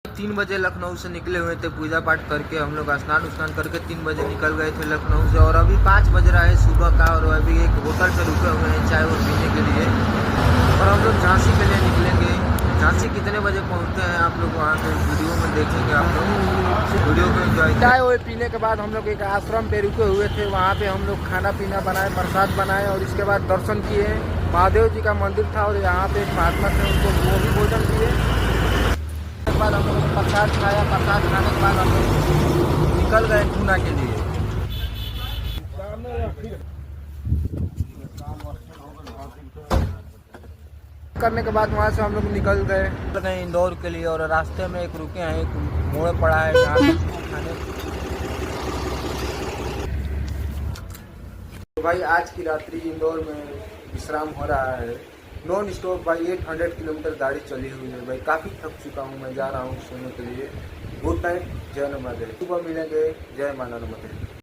3 बजे लखनऊ से निकले हुए थे, पूजा पाठ करके हम लोग स्नान करके 3 बजे निकल गए थे लखनऊ से। और अभी 5 बज रहा है सुबह का, और अभी एक होटल पे रुके हुए हैं चाय वो पीने के लिए। और हम लोग झांसी के लिए निकलेंगे। झांसी कितने बजे पहुंचते हैं आप लोग वहाँ पे वीडियो में देखेंगे, आप लोग वीडियो को एंजॉय। चाय वो पीने के बाद हम लोग एक आश्रम पे रुके हुए थे, वहाँ पे हम लोग खाना पीना बनाए, प्रसाद बनाए, और इसके बाद दर्शन किए। महादेव जी का मंदिर था और यहाँ पे एक महात्मा थे, उनको वो भी भोजन किए। उसके बाद हम लोग प्रसाद खाया, प्रसाद खाने के बाद हम लोग निकल गए पूना के लिए। करने के बाद वहाँ से हम लोग निकल गए इंदौर के लिए। और रास्ते में एक रुके हैं, एक मोड़ पड़ा है जहाँ पे खाने। तो भाई आज की रात्रि इंदौर में विश्राम हो रहा है। नॉन स्टॉप भाई 800 किलोमीटर गाड़ी चली हुई है भाई, काफ़ी थक चुका हूँ मैं, जा रहा हूँ सोने के लिए। गुड नाइट, जय नमः। सुबह मिलेंगे, जय माना नमः।